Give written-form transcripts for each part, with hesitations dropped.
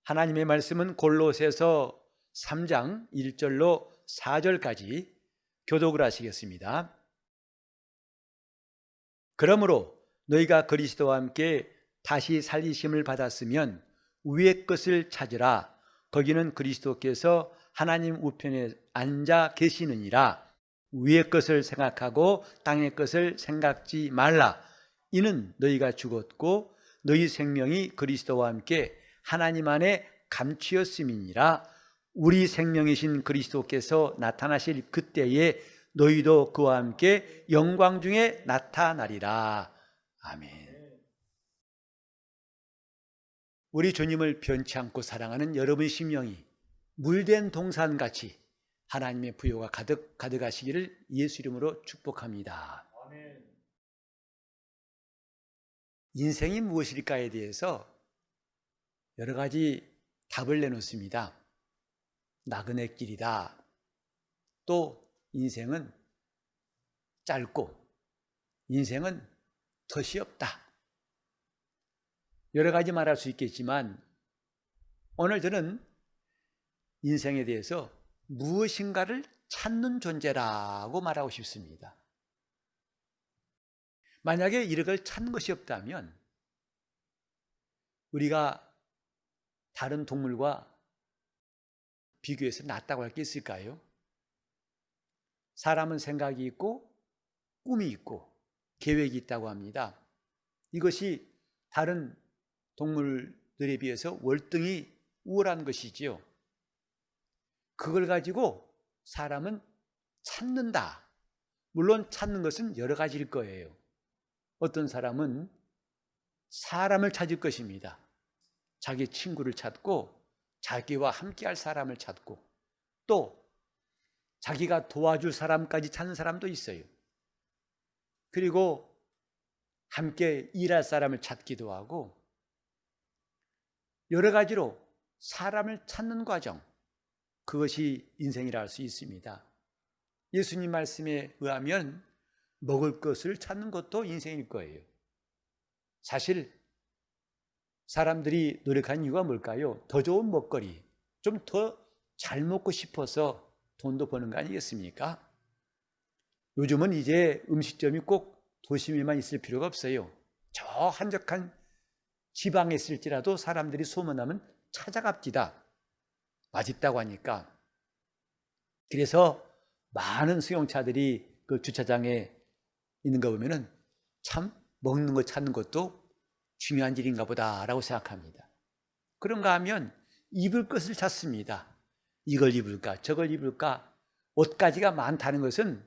하나님의 말씀은 골로새서 3장 1절로 4절까지 교독을 하시겠습니다. 그러므로 너희가 그리스도와 함께 다시 살리심을 받았으면 위의 것을 찾으라. 거기는 그리스도께서 하나님 우편에 앉아 계시느니라. 위의 것을 생각하고 땅의 것을 생각지 말라. 이는 너희가 죽었고 너희 생명이 그리스도와 함께 하나님 안에 감추었음이니라. 우리 생명이신 그리스도께서 나타나실 그때에 너희도 그와 함께 영광 중에 나타나리라. 아멘. 우리 주님을 변치 않고 사랑하는 여러분 심령이 물된 동산같이 하나님의 부요가 가득하시기를 예수 이름으로 축복합니다. 아멘. 인생이 무엇일까에 대해서 여러 가지 답을 내놓습니다. 나그네 길이다. 또 인생은 짧고 인생은 덫이 없다. 여러 가지 말할 수 있겠지만 오늘 저는 인생에 대해서 무엇인가를 찾는 존재라고 말하고 싶습니다. 만약에 이걸 찾는 것이 없다면 우리가 다른 동물과 비교해서 낫다고 할 게 있을까요? 사람은 생각이 있고 꿈이 있고 계획이 있다고 합니다. 이것이 다른 동물들에 비해서 월등히 우월한 것이지요. 그걸 가지고 사람은 찾는다. 물론 찾는 것은 여러 가지일 거예요. 어떤 사람은 사람을 찾을 것입니다. 자기 친구를 찾고 자기와 함께할 사람을 찾고 또 자기가 도와줄 사람까지 찾는 사람도 있어요. 그리고 함께 일할 사람을 찾기도 하고 여러 가지로 사람을 찾는 과정, 그것이 인생이라 할 수 있습니다. 예수님 말씀에 의하면 먹을 것을 찾는 것도 인생일 거예요. 사실 사람들이 노력한 이유가 뭘까요? 더 좋은 먹거리, 좀 더 잘 먹고 싶어서 돈도 버는 거 아니겠습니까? 요즘은 이제 음식점이 꼭 도심에만 있을 필요가 없어요. 저 한적한 지방에 있을지라도 사람들이 소문나면 찾아갑니다. 맛있다고 하니까. 그래서 많은 수용차들이 그 주차장에 있는 거 보면은 참 먹는 거 찾는 것도 중요한 일인가 보다라고 생각합니다. 그런가 하면 입을 것을 찾습니다. 이걸 입을까 저걸 입을까. 옷가지가 많다는 것은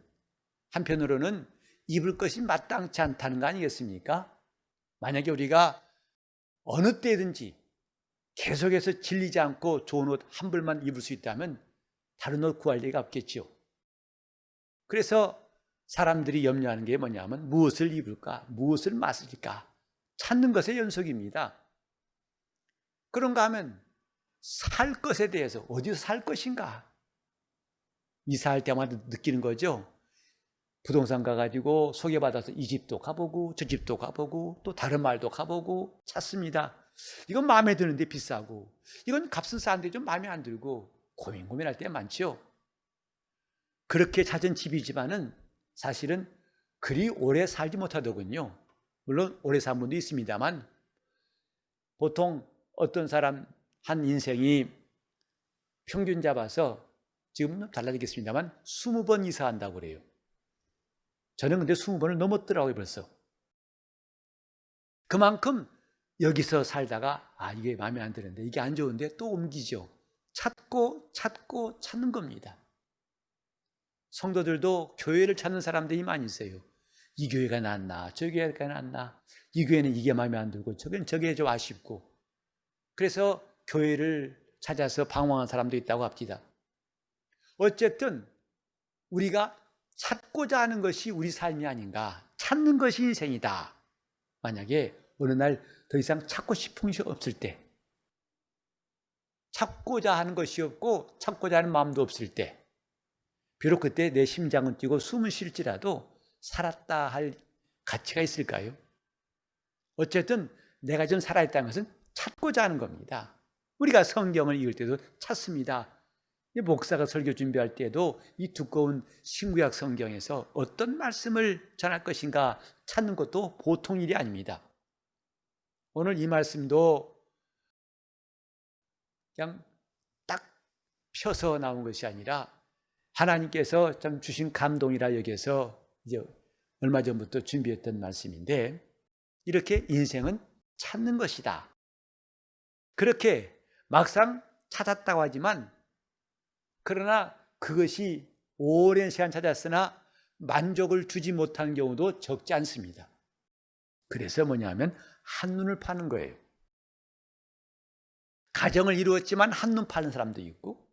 한편으로는 입을 것이 마땅치 않다는 거 아니겠습니까? 만약에 우리가 어느 때든지 계속해서 질리지 않고 좋은 옷 한 벌만 입을 수 있다면 다른 옷 구할 리가 없겠죠. 그래서 사람들이 염려하는 게 뭐냐면 무엇을 입을까, 무엇을 마실까 찾는 것의 연속입니다. 그런가 하면 살 것에 대해서 어디서 살 것인가 이사할 때마다 느끼는 거죠. 부동산 가가지고 소개받아서 이 집도 가보고 저 집도 가보고 또 다른 마을도 가보고 찾습니다. 이건 마음에 드는데 비싸고 이건 값은 싼데 좀 마음에 안 들고 고민할 때 많죠. 그렇게 찾은 집이지만은 사실은 그리 오래 살지 못하더군요. 물론 오래 산 분도 있습니다만 보통 어떤 사람 한 인생이 평균 잡아서 지금은 달라지겠습니다만 20번 이사한다고 그래요. 저는 근데 20번을 넘었더라고요 벌써. 그만큼 여기서 살다가 이게 마음에 안 드는데 이게 안 좋은데 또 옮기죠. 찾고 찾는 겁니다. 성도들도 교회를 찾는 사람들이 많이 있어요. 이 교회가 낫나 저 교회가 낫나 이 교회는 이게 마음에 안 들고 저게 좀 아쉽고 그래서 교회를 찾아서 방황한 사람도 있다고 합니다. 어쨌든 우리가 찾고자 하는 것이 우리 삶이 아닌가, 찾는 것이 인생이다. 만약에 어느 날 더 이상 찾고 싶은 것이 없을 때, 찾고자 하는 것이 없고 찾고자 하는 마음도 없을 때, 비록 그때 내 심장은 뛰고 숨은 쉴지라도 살았다 할 가치가 있을까요? 어쨌든 내가 좀 살아있다는 것은 찾고자 하는 겁니다. 우리가 성경을 읽을 때도 찾습니다. 목사가 설교 준비할 때도 이 두꺼운 신구약 성경에서 어떤 말씀을 전할 것인가 찾는 것도 보통 일이 아닙니다. 오늘 이 말씀도 그냥 딱 펴서 나온 것이 아니라 하나님께서 참 주신 감동이라 여기서 이제 얼마 전부터 준비했던 말씀인데, 이렇게 인생은 찾는 것이다. 그렇게 막상 찾았다고 하지만, 그러나 그것이 오랜 시간 찾았으나 만족을 주지 못하는 경우도 적지 않습니다. 그래서 뭐냐면 한눈을 파는 거예요. 가정을 이루었지만 한눈 파는 사람도 있고,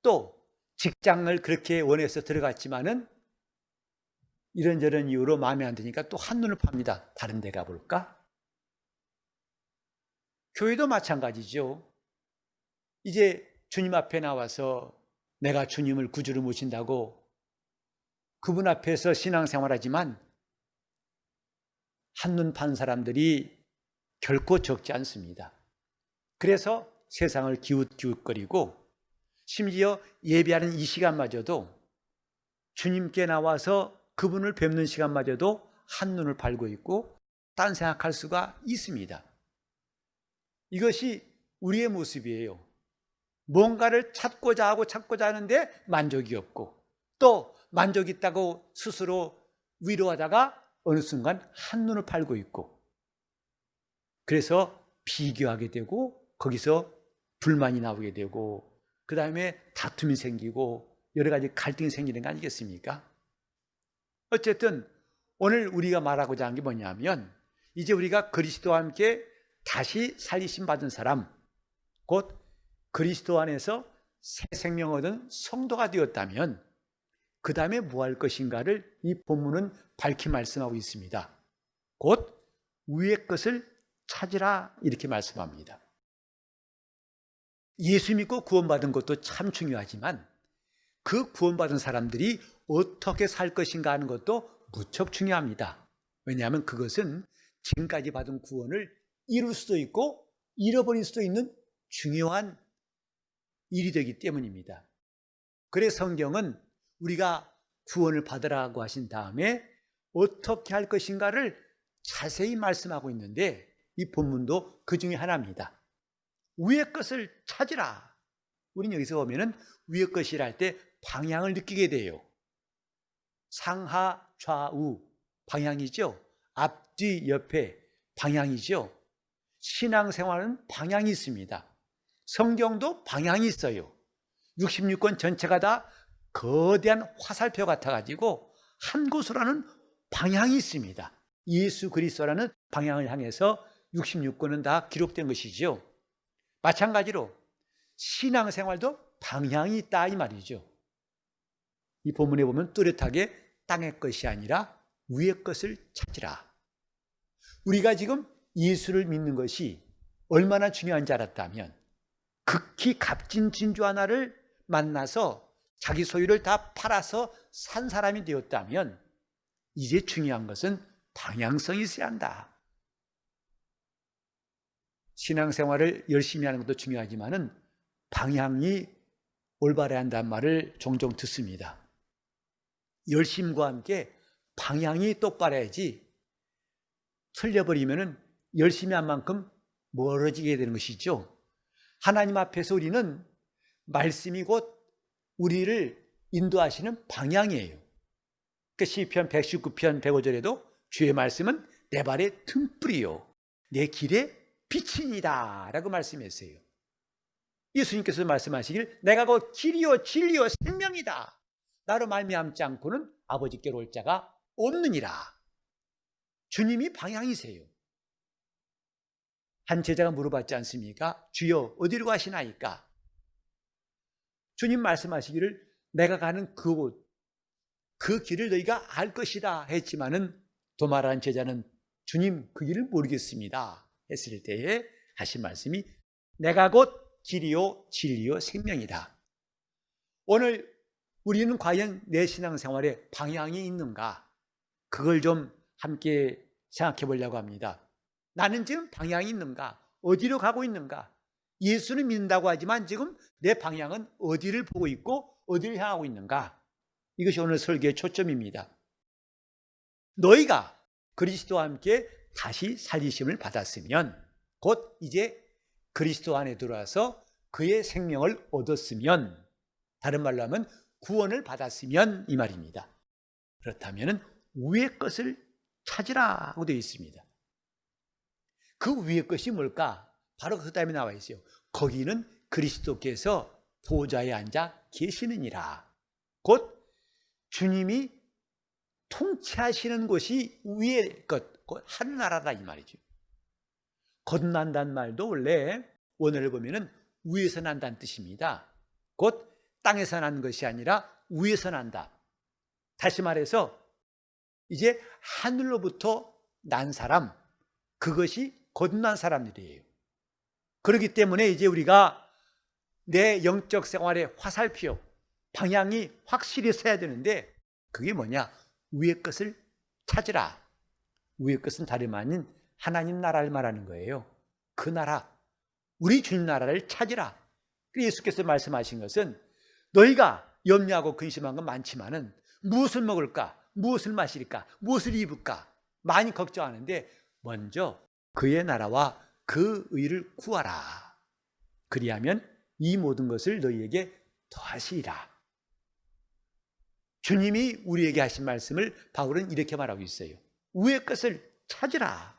또 직장을 그렇게 원해서 들어갔지만은 이런저런 이유로 마음에 안 드니까 또 한눈을 팝니다. 다른 데 가볼까? 교회도 마찬가지죠. 이제 주님 앞에 나와서 내가 주님을 구주로 모신다고 그분 앞에서 신앙생활하지만 한눈 판 사람들이 결코 적지 않습니다. 그래서 세상을 기웃기웃거리고, 심지어 예배하는 이 시간마저도, 주님께 나와서 그분을 뵙는 시간마저도 한눈을 팔고 있고 딴 생각할 수가 있습니다. 이것이 우리의 모습이에요. 뭔가를 찾고자 하는데 만족이 없고, 또 만족이 있다고 스스로 위로하다가 어느 순간 한눈을 팔고 있고, 그래서 비교하게 되고 거기서 불만이 나오게 되고, 그 다음에 다툼이 생기고 여러 가지 갈등이 생기는 거 아니겠습니까? 어쨌든 오늘 우리가 말하고자 하는 게 뭐냐면, 이제 우리가 그리스도와 함께 다시 살리심 받은 사람, 곧 그리스도 안에서 새 생명 얻은 성도가 되었다면 그 다음에 뭐 할 것인가를 이 본문은 밝히 말씀하고 있습니다. 곧 위의 것을 찾으라, 이렇게 말씀합니다. 예수 믿고 구원받은 것도 참 중요하지만 그 구원받은 사람들이 어떻게 살 것인가 하는 것도 무척 중요합니다. 왜냐하면 그것은 지금까지 받은 구원을 이룰 수도 있고 잃어버릴 수도 있는 중요한 일이 되기 때문입니다. 그래서 성경은 우리가 구원을 받으라고 하신 다음에 어떻게 할 것인가를 자세히 말씀하고 있는데, 이 본문도 그 중에 하나입니다. 위의 것을 찾으라. 우리는 여기서 보면은 위의 것이라 할 때 방향을 느끼게 돼요. 상하 좌우 방향이죠. 앞뒤 옆에 방향이죠. 신앙생활은 방향이 있습니다. 성경도 방향이 있어요. 66권 전체가 다 거대한 화살표 같아가지고 한 곳으로 하는 방향이 있습니다. 예수 그리스도라는 방향을 향해서 66권은 다 기록된 것이죠. 마찬가지로 신앙생활도 방향이 있다, 이 말이죠. 이 본문에 보면 뚜렷하게 땅의 것이 아니라 위의 것을 찾으라. 우리가 지금 예수를 믿는 것이 얼마나 중요한지 알았다면, 극히 값진 진주 하나를 만나서 자기 소유를 다 팔아서 산 사람이 되었다면, 이제 중요한 것은 방향성이 있어야 한다. 신앙생활을 열심히 하는 것도 중요하지만은 방향이 올바라야 한다는 말을 종종 듣습니다. 열심과 함께 방향이 똑바라야지 틀려버리면은 열심히 한 만큼 멀어지게 되는 것이죠. 하나님 앞에서 우리는 말씀이 곧 우리를 인도하시는 방향이에요. 그 시편 119편 105절에도 주의 말씀은 내 발의 등불이요 내 길의 빛이니이다 라고 말씀했어요. 예수님께서 말씀하시길 내가 곧 길이요 진리요 생명이다. 나로 말미암지 않고는 아버지께로 올 자가 없느니라. 주님이 방향이세요. 한 제자가 물어봤지 않습니까? 주여 어디로 가시나이까? 주님 말씀하시기를 내가 가는 그곳, 그 길을 너희가 알 것이다 했지만은 도마라는 제자는 주님 그 길을 모르겠습니다 했을 때에 하신 말씀이 내가 곧 길이요 진리요 생명이다. 오늘 우리는 과연 내 신앙생활에 방향이 있는가? 그걸 좀 함께 생각해 보려고 합니다. 나는 지금 방향이 있는가? 어디로 가고 있는가? 예수는 믿는다고 하지만 지금 내 방향은 어디를 보고 있고 어디를 향하고 있는가? 이것이 오늘 설교의 초점입니다. 너희가 그리스도와 함께 다시 살리심을 받았으면, 곧 이제 그리스도 안에 들어와서 그의 생명을 얻었으면, 다른 말로 하면 구원을 받았으면 이 말입니다. 그렇다면 위의 것을 찾으라고 되어 있습니다. 그 위의 것이 뭘까? 바로 그 다음에 나와 있어요. 거기는 그리스도께서 보좌에 앉아 계시느니라. 곧 주님이 통치하시는 곳이 위의 것, 곧 하늘나라다 이 말이죠. 거듭난다는 말도 원래 원어를 보면은 위에서 난다는 뜻입니다. 곧 땅에서 난 것이 아니라 위에서 난다. 다시 말해서 이제 하늘로부터 난 사람, 그것이 거듭난 사람들이에요. 그렇기 때문에 이제 우리가 내 영적 생활의 화살표, 방향이 확실히 서야 되는데, 그게 뭐냐? 위의 것을 찾으라. 위의 것은 다름 아닌 하나님 나라를 말하는 거예요. 그 나라, 우리 주님 나라를 찾으라. 예수께서 말씀하신 것은 너희가 염려하고 근심한 건 많지만은 무엇을 먹을까? 무엇을 마실까? 무엇을 입을까? 많이 걱정하는데 먼저 그의 나라와 그 의를 구하라. 그리하면 이 모든 것을 너희에게 더하시리라. 주님이 우리에게 하신 말씀을 바울은 이렇게 말하고 있어요. 위의 것을 찾으라.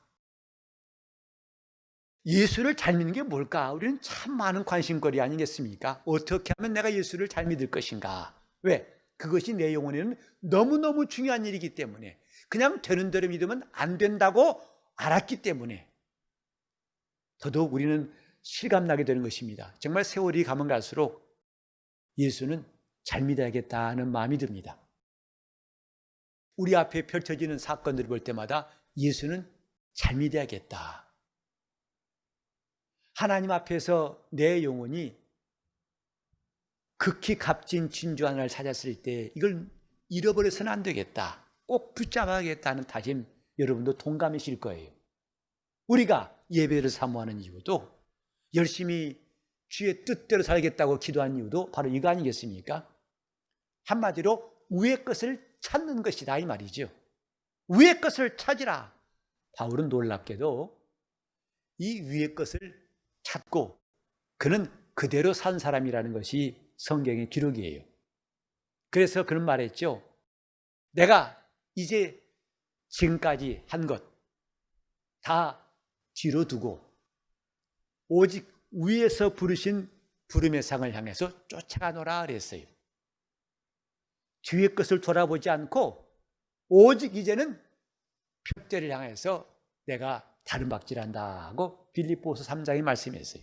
예수를 잘 믿는 게 뭘까? 우리는 참 많은 관심거리 아니겠습니까? 어떻게 하면 내가 예수를 잘 믿을 것인가? 왜? 그것이 내 영혼에는 너무너무 중요한 일이기 때문에, 그냥 되는 대로 믿으면 안 된다고 알았기 때문에 더더욱 우리는 실감나게 되는 것입니다. 정말 세월이 가면 갈수록 예수는 잘 믿어야겠다 하는 마음이 듭니다. 우리 앞에 펼쳐지는 사건들을 볼 때마다 예수는 잘 믿어야겠다. 하나님 앞에서 내 영혼이 극히 값진 진주 하나를 찾았을 때 이걸 잃어버려서는 안 되겠다. 꼭 붙잡아야겠다는 다짐, 여러분도 동감이실 거예요. 우리가 예배를 사모하는 이유도, 열심히 주의 뜻대로 살겠다고 기도한 이유도 바로 이거 아니겠습니까? 한마디로 위의 것을 찾는 것이다 이 말이죠. 위의 것을 찾으라. 바울은 놀랍게도 이 위의 것을 찾고 그는 그대로 산 사람이라는 것이 성경의 기록이에요. 그래서 그는 말했죠. 내가 이제 지금까지 한 것 다 뒤로 두고 오직 위에서 부르신 부름의 상을 향해서 쫓아가노라 그랬어요. 뒤의 것을 돌아보지 않고 오직 이제는 표대를 향해서 내가 다른 박질한다 하고 빌립보서 3장에 말씀했어요.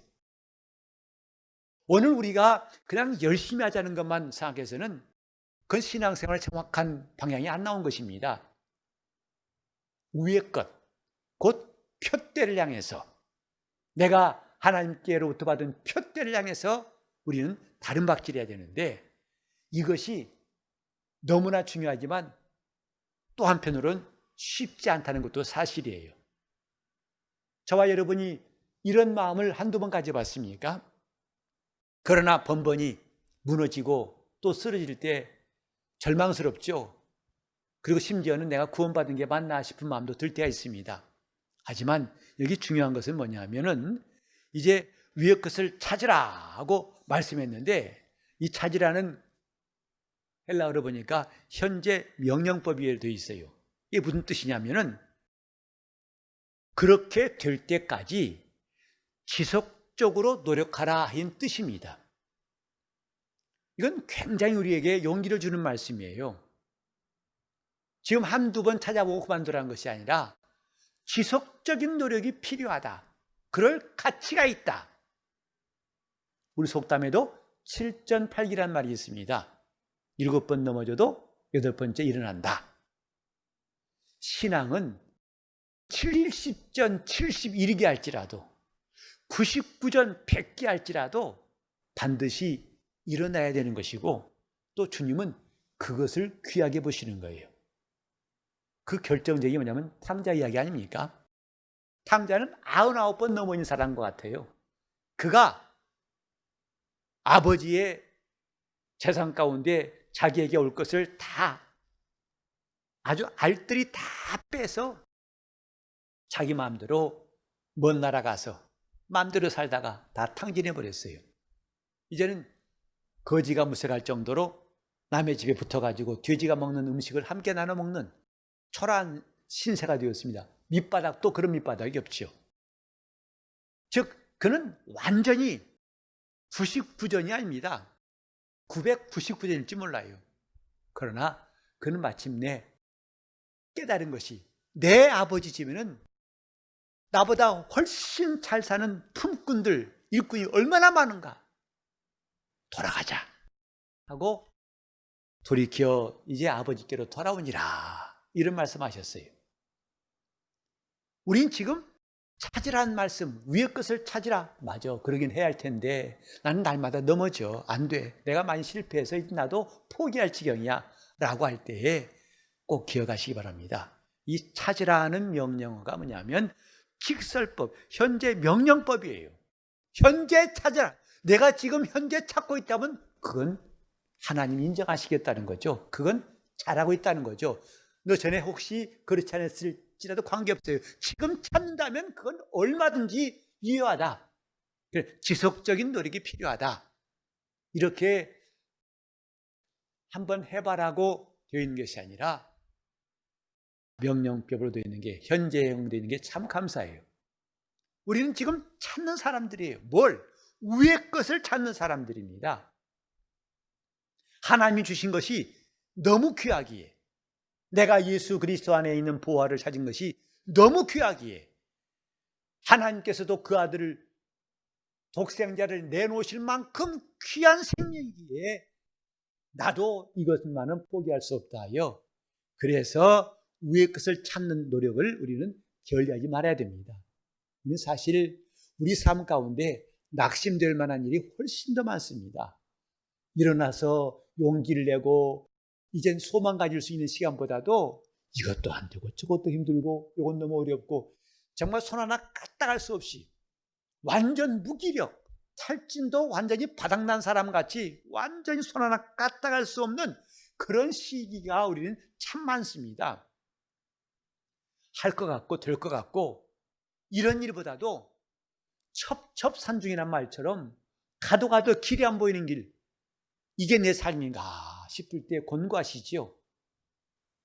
오늘 우리가 그냥 열심히 하자는 것만 생각해서는 그건 신앙생활의 정확한 방향이 안 나온 것입니다. 위의 것, 곧 표대를 향해서, 내가 하나님께로부터 받은 표대를 향해서 우리는 다른 박질해야 되는데, 이것이 너무나 중요하지만 또 한편으로는 쉽지 않다는 것도 사실이에요. 저와 여러분이 이런 마음을 한두 번 가져봤습니까? 그러나 번번이 무너지고 또 쓰러질 때 절망스럽죠. 그리고 심지어는 내가 구원받은 게 맞나 싶은 마음도 들 때가 있습니다. 하지만 여기 중요한 것은 뭐냐면은 이제 위의 것을 찾으라 하고 말씀했는데, 이 찾으라는 헬라어로 보니까 현재 명령법이 되어 있어요. 이게 무슨 뜻이냐면은 그렇게 될 때까지 지속적으로 노력하라 하는 뜻입니다. 이건 굉장히 우리에게 용기를 주는 말씀이에요. 지금 한두 번 찾아보고 그만두라는 것이 아니라 지속적인 노력이 필요하다. 그럴 가치가 있다. 우리 속담에도 7전8기란 말이 있습니다. 7번 넘어져도 8번째 일어난다. 신앙은 70전 71기 할지라도 99전 100기 할지라도 반드시 일어나야 되는 것이고, 또 주님은 그것을 귀하게 보시는 거예요. 그 결정적이 뭐냐면 탕자 이야기 아닙니까? 탕자는 99번 넘어진 사람인 것 같아요. 그가 아버지의 재산 가운데 자기에게 올 것을 다 아주 알뜰히 다 빼서 자기 마음대로 먼 나라 가서 마음대로 살다가 다 탕진해 버렸어요. 이제는 거지가 무색할 정도로 남의 집에 붙어가지고 돼지가 먹는 음식을 함께 나눠 먹는 초라한 신세가 되었습니다. 밑바닥도 그런 밑바닥이 없지요. 즉 그는 완전히 99전이 아닙니다. 999전일지 몰라요. 그러나 그는 마침내 깨달은 것이 내 아버지 집에는 나보다 훨씬 잘 사는 품꾼들, 일꾼이 얼마나 많은가. 돌아가자 하고 돌이켜 이제 아버지께로 돌아오니라, 이런 말씀하셨어요. 우린 지금 찾으라는 말씀, 위의 것을 찾으라. 맞아, 그러긴 해야 할 텐데 나는 날마다 넘어져. 안 돼. 내가 많이 실패해서 나도 포기할 지경이야 라고 할 때에 꼭 기억하시기 바랍니다. 이 찾으라는 명령어가 뭐냐면 직설법, 현재 명령법이에요. 현재 찾으라. 내가 지금 현재 찾고 있다면 그건 하나님 인정하시겠다는 거죠. 그건 잘하고 있다는 거죠. 너 전에 혹시 그렇지 않았을지라도 관계없어요. 지금 찾는다면 그건 얼마든지 유효하다. 지속적인 노력이 필요하다. 이렇게 한번 해봐라고 되어 있는 것이 아니라 명령법으로 되어 있는 게, 현재형으로 되어 있는 게 참 감사해요. 우리는 지금 찾는 사람들이에요. 뭘? 위의 것을 찾는 사람들입니다. 하나님이 주신 것이 너무 귀하기에, 내가 예수 그리스도 안에 있는 보화를 찾은 것이 너무 귀하기에, 하나님께서도 그 아들을, 독생자를 내놓으실 만큼 귀한 생명이기에 나도 이것만은 포기할 수 없다 하여, 그래서 위의 것을 찾는 노력을 우리는 게을리하지 말아야 됩니다. 사실 우리 삶 가운데 낙심될 만한 일이 훨씬 더 많습니다. 일어나서 용기를 내고 이젠 소망 가질 수 있는 시간보다도 이것도 안 되고 저것도 힘들고 이건 너무 어렵고 정말 손 하나 까딱할 수 없이 완전 무기력, 탈진도 완전히 바닥난 사람같이 완전히 손 하나 까딱할 수 없는 그런 시기가 우리는 참 많습니다. 할 것 같고 될 것 같고, 이런 일보다도 첩첩산중이란 말처럼 가도 가도 길이 안 보이는 길, 이게 내 삶인가 싶을 때 곤고하시지요.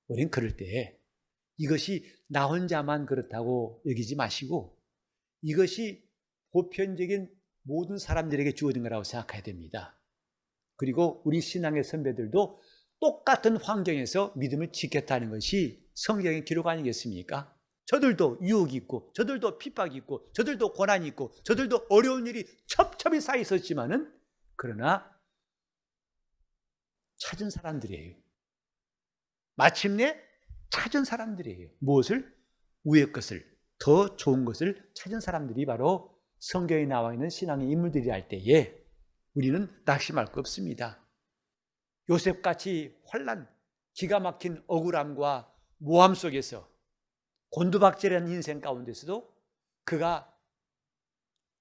우린 그럴 때 이것이 나 혼자만 그렇다고 여기지 마시고 이것이 보편적인 모든 사람들에게 주어진 거라고 생각해야 됩니다. 그리고 우리 신앙의 선배들도 똑같은 환경에서 믿음을 지켰다는 것이 성경의 기록 아니겠습니까? 저들도 유혹이 있고 저들도 핍박이 있고 저들도 고난이 있고 저들도 어려운 일이 첩첩이 쌓여 있었지만은, 그러나 찾은 사람들이에요. 마침내 찾은 사람들이에요. 무엇을? 위의 것을, 더 좋은 것을 찾은 사람들이 바로 성경에 나와 있는 신앙의 인물들이 할 때에 우리는 낙심할 거 없습니다. 요셉같이 환난, 기가 막힌 억울함과 모함 속에서 곤두박질한 인생 가운데서도 그가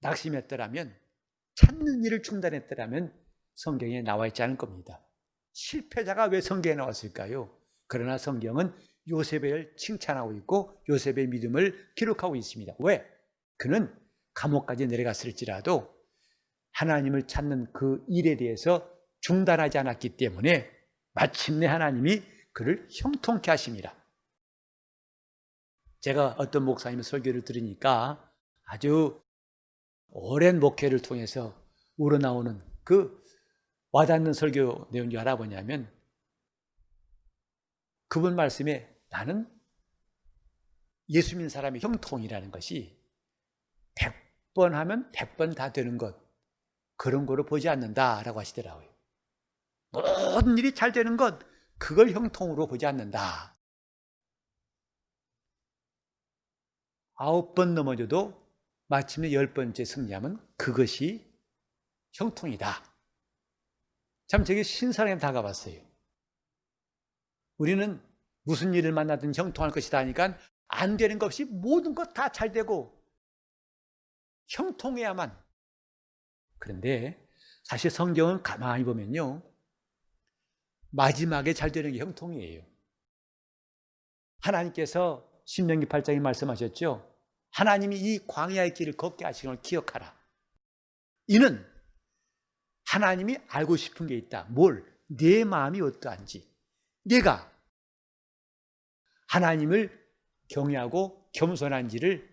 낙심했더라면, 찾는 일을 중단했더라면 성경에 나와 있지 않을 겁니다. 실패자가 왜 성경에 나왔을까요? 그러나 성경은 요셉을 칭찬하고 있고 요셉의 믿음을 기록하고 있습니다. 왜? 그는 감옥까지 내려갔을지라도 하나님을 찾는 그 일에 대해서 중단하지 않았기 때문에 마침내 하나님이 그를 형통케 하십니다. 제가 어떤 목사님의 설교를 들으니까 아주 오랜 목회를 통해서 우러나오는 그 와닿는 설교 내용이 알아보냐면, 그분 말씀에 나는 예수 믿는 사람의 형통이라는 것이 100번 하면 100번 다 되는 것, 그런 거로 보지 않는다라고 하시더라고요. 모든 일이 잘 되는 것, 그걸 형통으로 보지 않는다. 9번 넘어져도 마침내 10번째 승리하면 그것이 형통이다. 참 저게 신선하게 다가봤어요. 우리는 무슨 일을 만나든 형통할 것이다 하니까 안 되는 것 없이 모든 것 다 잘 되고 형통해야만. 그런데 사실 성경은 가만히 보면요, 마지막에 잘 되는 게 형통이에요. 하나님께서 신명기 8장에 말씀하셨죠. 하나님이 이 광야의 길을 걷게 하신 걸 기억하라. 이는 하나님이 알고 싶은 게 있다. 뭘? 내 마음이 어떠한지. 내가 하나님을 경외하고 겸손한지를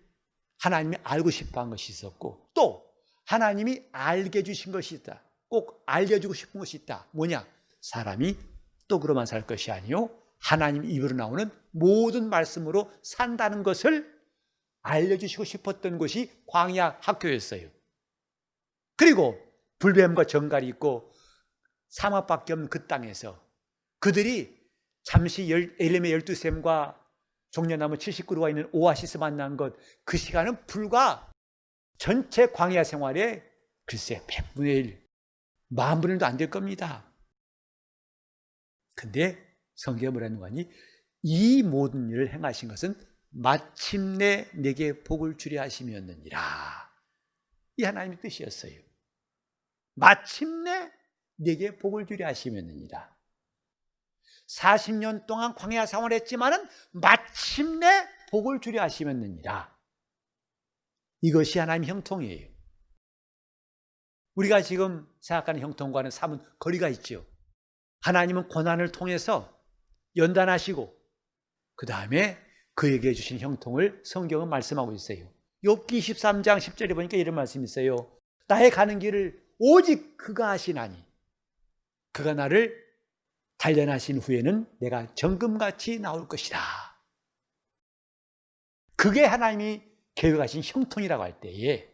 하나님이 알고 싶어한 것이 있었고, 또 하나님이 알게 해주신 것이 있다. 꼭 알려주고 싶은 것이 있다. 뭐냐? 사람이 떡으로만 살 것이 아니요 하나님 입으로 나오는 모든 말씀으로 산다는 것을 알려주시고 싶었던 것이 광야 학교였어요. 그리고 불뱀과 정갈이 있고 사막밖에 없는 그 땅에서 그들이 잠시 엘림의 12샘과 종려나무 70그루가 있는 오아시스 만난 것, 그 시간은 불과 전체 광야 생활에 글쎄 100분의 1, 10,000분의 1도 안 될 겁니다. 근데 성경에 뭐라는 거니? 이 모든 일을 행하신 것은 마침내 내게 복을 주려 하심이었느니라. 이 하나님의 뜻이었어요. 마침내 내게 복을 주려 하심이었느니라. 40년 동안 광야 생활했지만은 마침내 복을 주려 하심이었느니라. 이것이 하나님의 형통이에요. 우리가 지금 생각하는 형통과는 사뭇 거리가 있죠. 하나님은 고난을 통해서 연단하시고 그 다음에 그에게 주신 형통을 성경은 말씀하고 있어요. 욥기 23장 10절에 보니까 이런 말씀이 있어요. 나의 가는 길을 오직 그가 하시나니 그가 나를 단련하신 후에는 내가 정금같이 나올 것이다. 그게 하나님이 계획하신 형통이라고 할 때에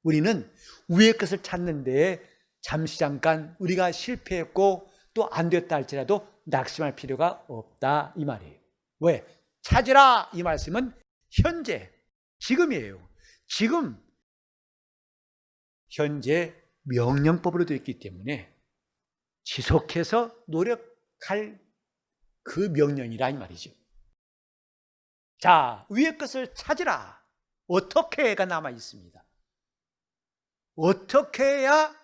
우리는 위의 것을 찾는 데에 잠시 잠깐 우리가 실패했고 또 안 됐다 할지라도 낙심할 필요가 없다 이 말이에요. 왜? 찾으라 이 말씀은 현재, 지금이에요. 지금 현재 명령법으로 되어 있기 때문에 지속해서 노력할 그 명령이라 이 말이죠. 자, 위의 것을 찾으라. 어떻게가 남아 있습니다. 어떻게 해야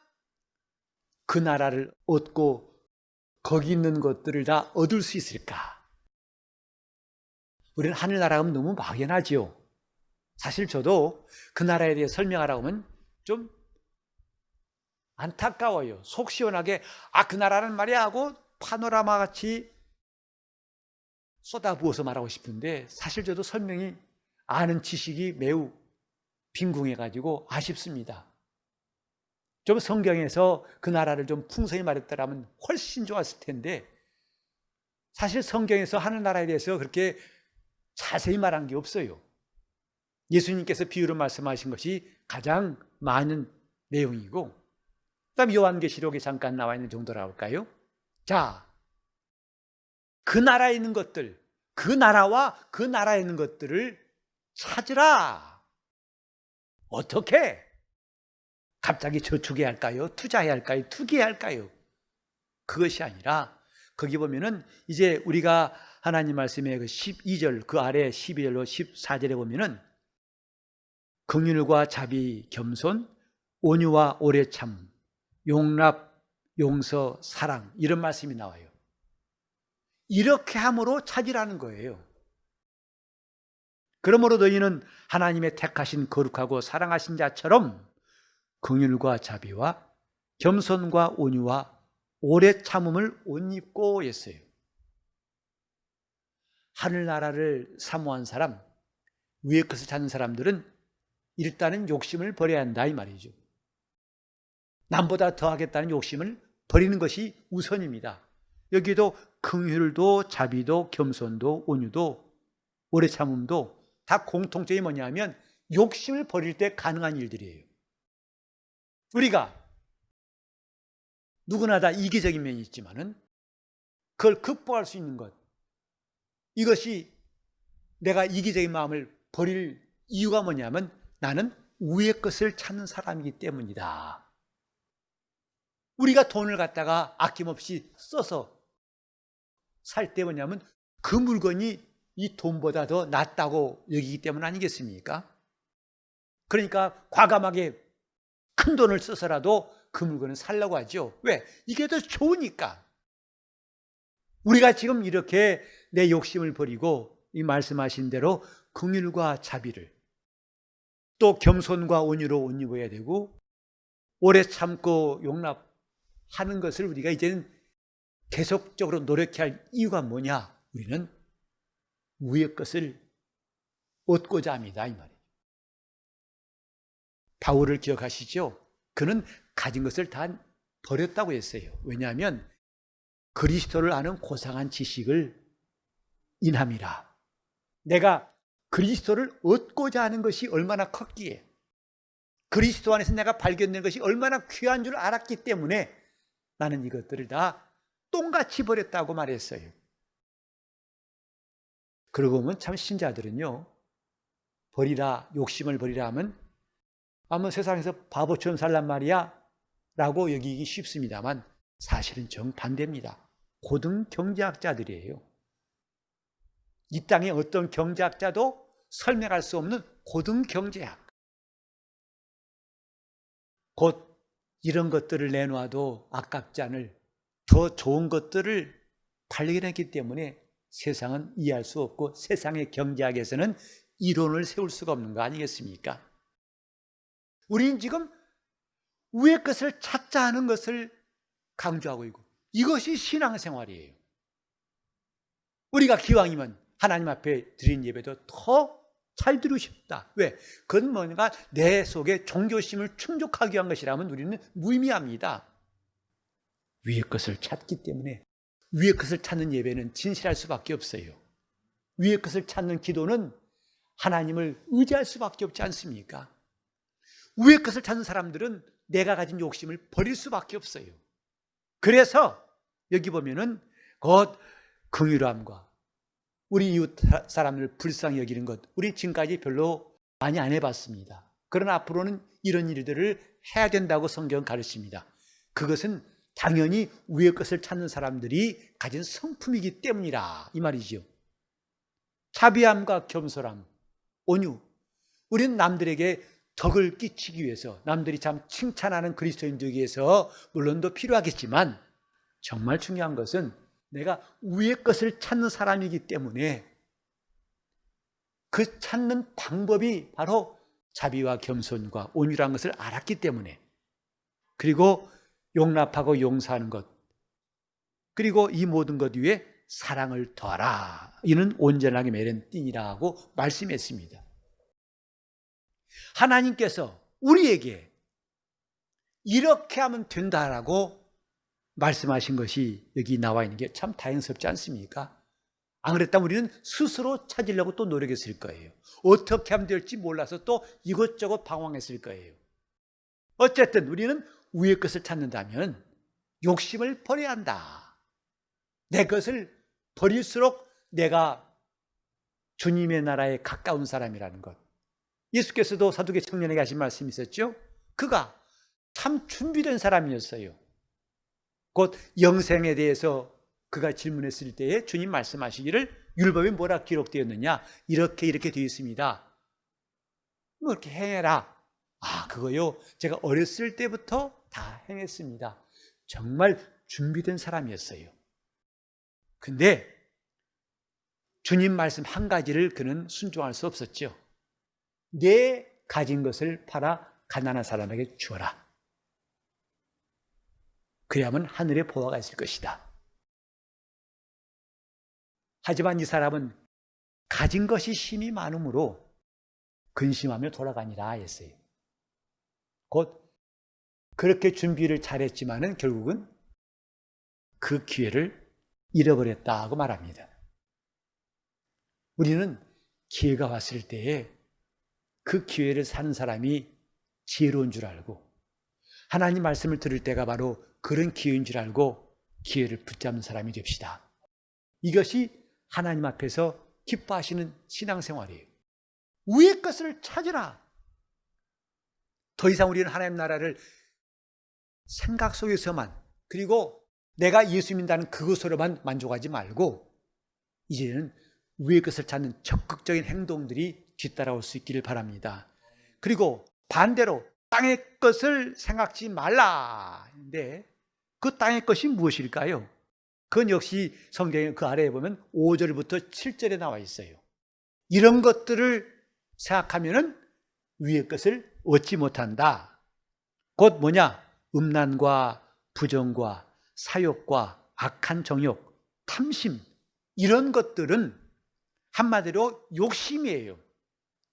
그 나라를 얻고 거기 있는 것들을 다 얻을 수 있을까? 우리는 하늘나라가 하면 너무 막연하지요. 사실 저도 그 나라에 대해 설명하라고 하면 좀 안타까워요. 속 시원하게 그 나라는 말이야 하고 파노라마 같이 쏟아부어서 말하고 싶은데 사실 저도 설명이 아는 지식이 매우 빈궁해가지고 아쉽습니다. 좀 성경에서 그 나라를 좀 풍성히 말했더라면 훨씬 좋았을 텐데 사실 성경에서 하늘나라에 대해서 그렇게 자세히 말한 게 없어요. 예수님께서 비유로 말씀하신 것이 가장 많은 내용이고 그다음 요한계시록에 잠깐 나와 있는 정도라고 할까요? 자, 그 나라에 있는 것들, 그 나라와 그 나라에 있는 것들을 찾으라. 어떻게? 갑자기 저축해야 할까요? 투자해야 할까요? 투기해야 할까요? 그것이 아니라 거기 보면은 이제 우리가 하나님 말씀의 그 12절 그 아래 12절로 14절에 보면은 긍휼과 자비, 겸손, 온유와 오래 참, 용납, 용서, 사랑 이런 말씀이 나와요. 이렇게 함으로 찾으라는 거예요. 그러므로 너희는 하나님의 택하신 거룩하고 사랑하신 자처럼 긍휼과 자비와 겸손과 온유와 오래 참음을 옷 입고 했어요. 하늘나라를 사모한 사람, 위의 것을 찾는 사람들은 일단은 욕심을 버려야 한다 이 말이죠. 남보다 더 하겠다는 욕심을 버리는 것이 우선입니다. 여기도 긍휼도 자비도 겸손도 온유도 오래 참음도 다 공통점이 뭐냐면 욕심을 버릴 때 가능한 일들이에요. 우리가 누구나 다 이기적인 면이 있지만은 그걸 극복할 수 있는 것, 이것이 내가 이기적인 마음을 버릴 이유가 뭐냐면 나는 위의 것을 찾는 사람이기 때문이다. 우리가 돈을 갖다가 아낌없이 써서 살 때 뭐냐면 그 물건이 이 돈보다 더 낫다고 여기기 때문 아니겠습니까? 그러니까 과감하게 큰 돈을 써서라도 그 물건을 살려고 하죠. 왜? 이게 더 좋으니까. 우리가 지금 이렇게 내 욕심을 버리고 이 말씀하신 대로 긍휼과 자비를 또 겸손과 온유로 옷 입어야 되고 오래 참고 용납하는 것을 우리가 이제는 계속적으로 노력해야 할 이유가 뭐냐? 우리는 위의 것을 얻고자 합니다. 이 말이에요. 바울을 기억하시죠? 그는 가진 것을 다 버렸다고 했어요. 왜냐하면 그리스도를 아는 고상한 지식을 인함이라. 내가 그리스도를 얻고자 하는 것이 얼마나 컸기에 그리스도 안에서 내가 발견된 것이 얼마나 귀한 줄 알았기 때문에 나는 이것들을 다 똥같이 버렸다고 말했어요. 그러고 보면 참 신자들은요, 버리라, 욕심을 버리라 하면 아무 세상에서 바보처럼 살란 말이야 라고 여기기 쉽습니다만 사실은 정반대입니다. 고등 경제학자들이에요. 이 땅의 어떤 경제학자도 설명할 수 없는 고등 경제학. 곧 이런 것들을 내놓아도 아깝지 않을 더 좋은 것들을 발견했기 때문에 세상은 이해할 수 없고 세상의 경제학에서는 이론을 세울 수가 없는 거 아니겠습니까? 우리는 지금 위의 것을 찾자 하는 것을 강조하고 있고 이것이 신앙생활이에요. 우리가 기왕이면 하나님 앞에 드린 예배도 더 잘 드리고 싶다. 왜? 그건 뭔가 내 속에 종교심을 충족하기 위한 것이라면 우리는 무의미합니다. 위의 것을 찾기 때문에 위의 것을 찾는 예배는 진실할 수밖에 없어요. 위의 것을 찾는 기도는 하나님을 의지할 수밖에 없지 않습니까? 위의 것을 찾는 사람들은 내가 가진 욕심을 버릴 수밖에 없어요. 그래서 여기 보면은 곧 긍휼함과 우리 이웃 사람을 불쌍히 여기는 것, 우리 지금까지 별로 많이 안 해봤습니다. 그러나 앞으로는 이런 일들을 해야 된다고 성경은 가르칩니다. 그것은 당연히 위의 것을 찾는 사람들이 가진 성품이기 때문이라 이 말이죠. 자비함과 겸손함, 온유. 우리는 남들에게 덕을 끼치기 위해서 남들이 참 칭찬하는 그리스도인 되기 위해서 물론 더 필요하겠지만 정말 중요한 것은 내가 위의 것을 찾는 사람이기 때문에 그 찾는 방법이 바로 자비와 겸손과 온유라는 것을 알았기 때문에 그리고 용납하고 용서하는 것 그리고 이 모든 것 위에 사랑을 더하라. 이는 온전하게 맺은 띠니라고 말씀했습니다. 하나님께서 우리에게 이렇게 하면 된다라고 말씀하신 것이 여기 나와 있는 게 참 다행스럽지 않습니까? 안 그랬다면 우리는 스스로 찾으려고 또 노력했을 거예요. 어떻게 하면 될지 몰라서 또 이것저것 방황했을 거예요. 어쨌든 우리는 위의 것을 찾는다면 욕심을 버려야 한다. 내 것을 버릴수록 내가 주님의 나라에 가까운 사람이라는 것. 예수께서도 사두개 청년에게 하신 말씀이 있었죠? 그가 참 준비된 사람이었어요. 곧 영생에 대해서 그가 질문했을 때에 주님 말씀하시기를 율법에 뭐라 기록되었느냐? 이렇게 되어 있습니다. 뭐 이렇게 행해라. 아, 그거요. 제가 어렸을 때부터 다 행했습니다. 정말 준비된 사람이었어요. 근데 주님 말씀 한 가지를 그는 순종할 수 없었죠. 내 가진 것을 팔아 가난한 사람에게 주어라. 그래야만 하늘에 보화가 있을 것이다. 하지만 이 사람은 가진 것이 힘이 많으므로 근심하며 돌아가니라 했어요. 곧 그렇게 준비를 잘했지만은 결국은 그 기회를 잃어버렸다고 말합니다. 우리는 기회가 왔을 때에 그 기회를 사는 사람이 지혜로운 줄 알고 하나님 말씀을 들을 때가 바로 그런 기회인 줄 알고 기회를 붙잡는 사람이 됩시다. 이것이 하나님 앞에서 기뻐하시는 신앙생활이에요. 위의 것을 찾으라. 더 이상 우리는 하나님 나라를 생각 속에서만 그리고 내가 예수 믿는다는 그것으로만 만족하지 말고 이제는 위의 것을 찾는 적극적인 행동들이 뒤따라올 수 있기를 바랍니다. 그리고 반대로 땅의 것을 생각지 말라. 근데 그 땅의 것이 무엇일까요? 그건 역시 성경의 그 아래에 보면 5절부터 7절에 나와 있어요. 이런 것들을 생각하면은 위의 것을 얻지 못한다. 곧 뭐냐? 음란과 부정과 사욕과 악한 정욕, 탐심, 이런 것들은 한마디로 욕심이에요.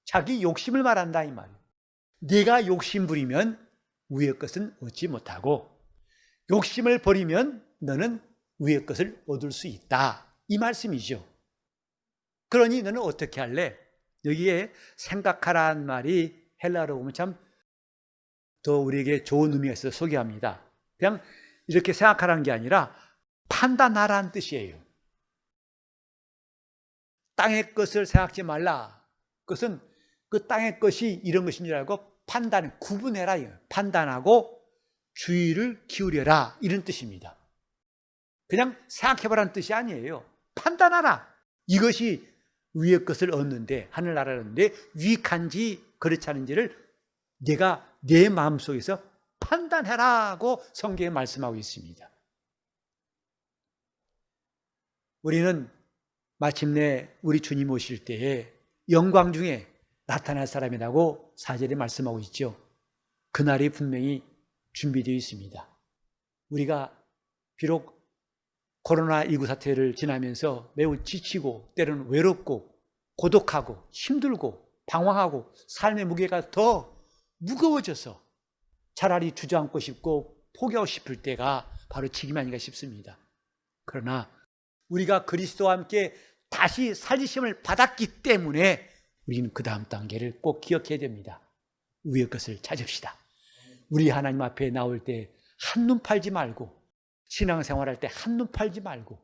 자기 욕심을 말한다 이 말이에요. 네가 욕심 부리면 위의 것은 얻지 못하고, 욕심을 버리면 너는 위의 것을 얻을 수 있다, 이 말씀이죠. 그러니 너는 어떻게 할래? 여기에 생각하라는 말이 헬라어로 보면 참 더 우리에게 좋은 의미가 있어서 소개합니다. 그냥 이렇게 생각하라는 게 아니라 판단하라는 뜻이에요. 땅의 것을 생각지 말라. 그것은 그 땅의 것이 이런 것인 줄 알고 구분해라. 판단하고 주의를 기울여라, 이런 뜻입니다. 그냥 생각해보라는 뜻이 아니에요. 판단하라. 이것이 위의 것을 얻는데, 하늘나라를 얻는데 유익한지 그렇지 않은지를 내가 내 마음속에서 판단해라고 성경에 말씀하고 있습니다. 우리는 마침내 우리 주님 오실 때에 영광 중에 나타날 사람이라고 4절에 말씀하고 있죠. 그날이 분명히 준비되어 있습니다. 우리가 비록 코로나19 사태를 지나면서 매우 지치고 때로는 외롭고 고독하고 힘들고 방황하고 삶의 무게가 더 무거워져서 차라리 주저앉고 싶고 포기하고 싶을 때가 바로 지금 아닌가 싶습니다. 그러나 우리가 그리스도와 함께 다시 살리심을 받았기 때문에 우리는 그 다음 단계를 꼭 기억해야 됩니다. 위의 것을 찾읍시다. 우리 하나님 앞에 나올 때 한눈 팔지 말고, 신앙생활할 때 한눈 팔지 말고,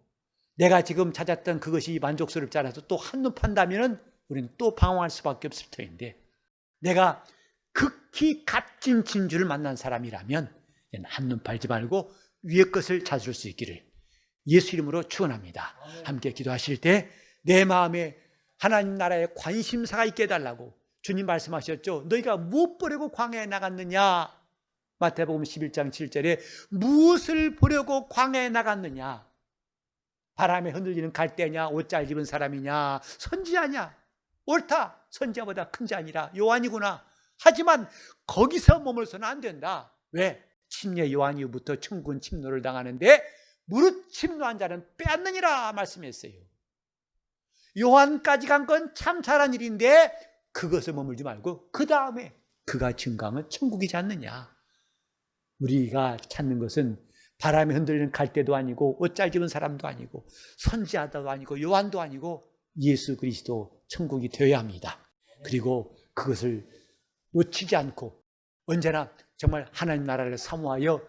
내가 지금 찾았던 그것이 만족스럽지 않아서 또 한눈 판다면 우리는 또 방황할 수밖에 없을 터인데, 내가 극히 값진 진주를 만난 사람이라면 한눈 팔지 말고 위의 것을 찾을 수 있기를 예수 이름으로 축원합니다. 함께 기도하실 때 내 마음에 하나님 나라에 관심사가 있게 해달라고 주님 말씀하셨죠. 너희가 무엇 보려고 광야에 나갔느냐? 마태복음 11장 7절에 무엇을 보려고 광야에 나갔느냐? 바람에 흔들리는 갈대냐? 옷잘 입은 사람이냐? 선지자냐? 옳다. 선지자보다 큰 자 아니라 요한이구나. 하지만 거기서 머물러서는 안 된다. 왜? 침례 요한 이후부터 천군 침노를 당하는데 무릇 침노한 자는 빼앗느니라 말씀했어요. 요한까지 간 건 참 잘한 일인데 그것을 머물지 말고 그 다음에 그가 증거한 천국이지 않느냐. 우리가 찾는 것은 바람에 흔들리는 갈대도 아니고 옷 잘 입은 사람도 아니고 선지자도 아니고 요한도 아니고 예수 그리스도 천국이 되어야 합니다. 그리고 그것을 놓치지 않고 언제나 정말 하나님 나라를 사모하여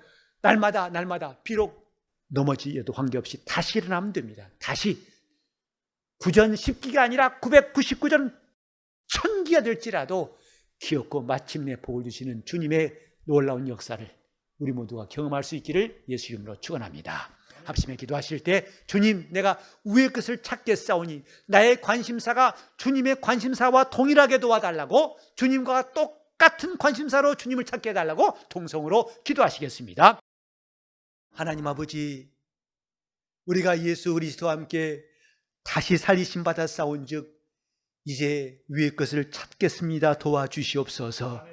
날마다 비록 넘어지어도 관계없이 다시 일어나면 됩니다. 다시 9전 10기가 아니라 999전 1000기가 될지라도 기었고 마침내 복을 주시는 주님의 놀라운 역사를 우리 모두가 경험할 수 있기를 예수 이름으로 축원합니다. 합심해 기도하실 때 주님, 내가 위의 것을 찾겠사오니 나의 관심사가 주님의 관심사와 동일하게 도와달라고, 주님과 똑같은 관심사로 주님을 찾게 해달라고 통성으로 기도하시겠습니다. 하나님 아버지, 우리가 예수 그리스도와 함께 다시 살리심 받아 싸운즉 이제 위의 것을 찾겠습니다. 도와주시옵소서.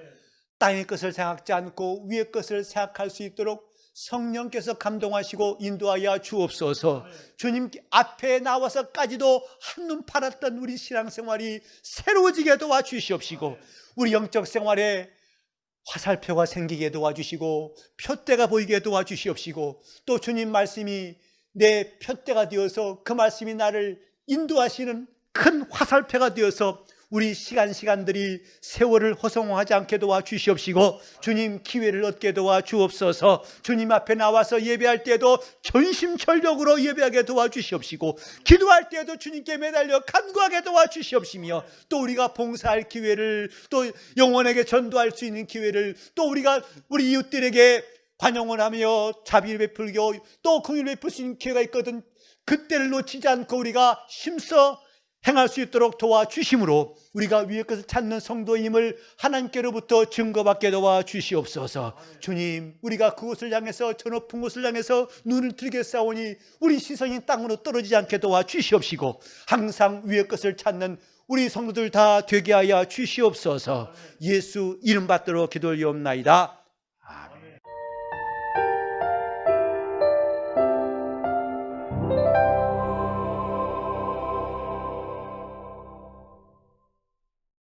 땅의 것을 생각지 않고 위의 것을 생각할 수 있도록 성령께서 감동하시고 인도하여 주옵소서. 주님 앞에 나와서까지도 한눈 팔았던 우리 신앙생활이 새로워지게 도와주시옵시고, 우리 영적 생활에 화살표가 생기게 도와주시고 표대가 보이게 도와주시옵시고, 또 주님 말씀이 내 표대가 되어서 그 말씀이 나를 인도하시는 큰 화살표가 되어서 우리 시간들이 세월을 허송하지 않게 도와주시옵시고, 주님 기회를 얻게 도와주옵소서. 주님 앞에 나와서 예배할 때도 전심전력으로 예배하게 도와주시옵시고, 기도할 때도 주님께 매달려 간구하게 도와주시옵시며, 또 우리가 봉사할 기회를, 또 영혼에게 전도할 수 있는 기회를, 또 우리가 우리 이웃들에게 관용을 하며 자비를 베풀고 또 긍휼을 베풀 수 있는 기회가 있거든. 그때를 놓치지 않고 우리가 힘써 행할 수 있도록 도와주심으로 우리가 위의 것을 찾는 성도임을 하나님께로부터 증거받게 도와주시옵소서. 주님, 우리가 그곳을 향해서 저 높은 곳을 향해서 눈을 들게 싸우니 우리 시선이 땅으로 떨어지지 않게 도와주시옵시고 항상 위의 것을 찾는 우리 성도들 다 되게 하여 주시옵소서. 예수 이름 받들어 기도하옵나이다.